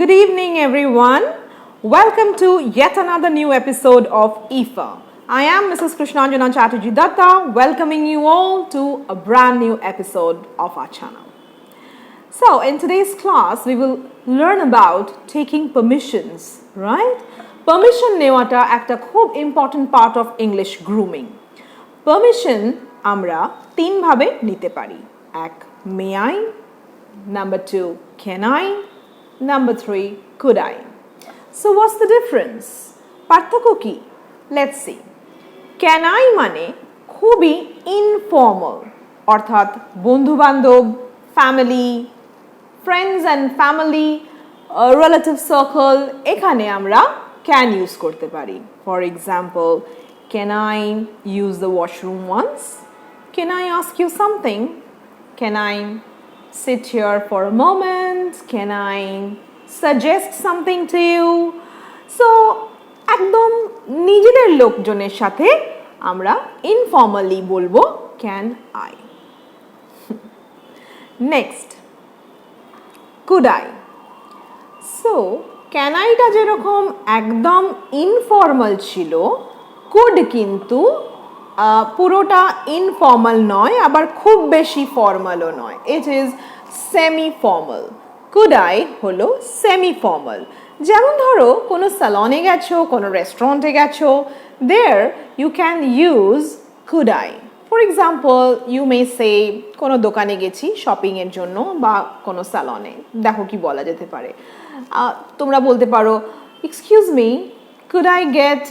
Good evening, everyone. Welcome to yet another new episode of EFA. I am Mrs. Krishnanjana Chatterjee Datta, welcoming you all to a brand new episode of our channel. So, in today's class, we will learn about taking permissions, right? Permission নেওয়াটা একটা খুব important part of English grooming. Permission আমরা তিন ভাবে নিতে পারি। এক, may I? Number two, can I? Number three, could I? So what's the difference? পার্থক্য কি? Let's see. Can I মানে খুবই informal, অর্থাৎ বন্ধু-বান্ধব, family, friends and family, relative circle, এখানে আমরা can use করতে পারি. For example, can I use the washroom once? Can I ask you something? Can I sit here for a moment? Can I suggest something to you? So, একদম নিজেদের লোকজনের সাথে আমরা informally বলবো can I. Next, could I? So, can I টা যেরকম একদম informal ছিল, could কিন্তু পুরোটা ইনফর্মাল নয়, আবার খুব বেশি ফর্মালও নয়। It is semi formal. Could I হলো সেমি ফর্মাল। যেমন ধরো কোনো স্যালনে গেছো, কোনো রেস্টুরেন্টে গেছো, there you can use could I. For example, you may say কোনো দোকানে গেছি শপিংয়ের জন্য বা কোনো স্যালনে, দেখো কি বলা যেতে পারে। তোমরা বলতে পারো, excuse me, could I get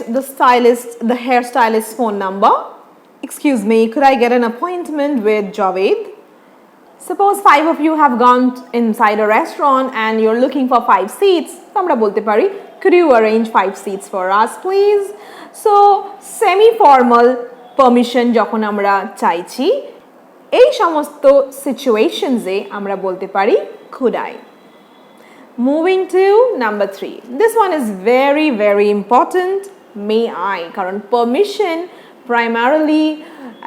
the hairstylist's phone number? Excuse me, could I get an appointment with Javed? Suppose 5 of you have gone inside a restaurant and you're looking for 5 seats. Amra bolte pari, could you arrange 5 seats for us, please? So, semi-formal permission যখন আমরা চাইছি, এই সমস্ত situations এ আমরা বলতে পারি could I. Moving to number 3. This one is very, very important. May I? কারণ permission primarily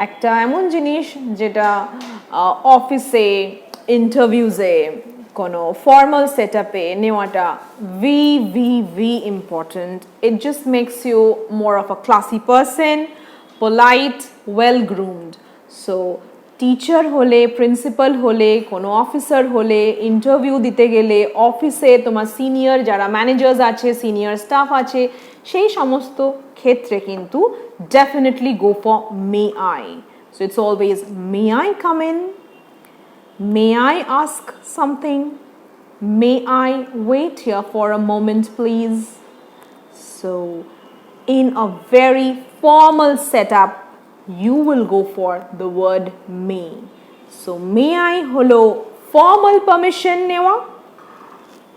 একটা এমন জিনিস যেটা অফিসে, ইন্টারভিউজে, কোনো ফর্মাল সেটআপে নেওয়াটা very important. It just makes you more of a classy person, polite, well groomed. So teacher হলে, principal হলে, কোনো অফিসার হলে, ইন্টারভিউ দিতে গেলে, অফিসে তোমার সিনিয়র যারা ম্যানেজার্স আছে, সিনিয়র স্টাফ আছে, সেই সমস্ত ক্ষেত্রে কিন্তু definitely go for may I. So it's always may I come in, may I ask something, may I wait here for a moment please. So in a very formal setup you will go for the word may. So may I holo formal permission newa,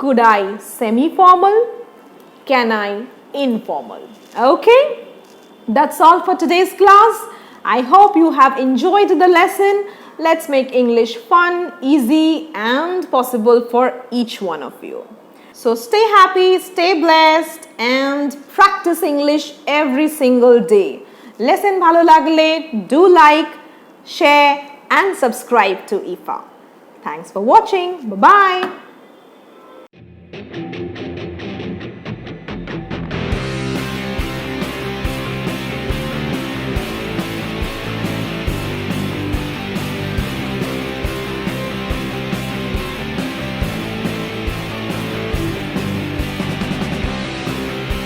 could I semi-formal, can I informal. Okay, that's all for today's class. I hope you have enjoyed the lesson. Let's make English fun, easy and possible for each one of you. So stay happy, stay blessed and practice English every single day. Lesson ভালো লাগলে do like, share and subscribe to EFA. Thanks for watching. Bye-bye.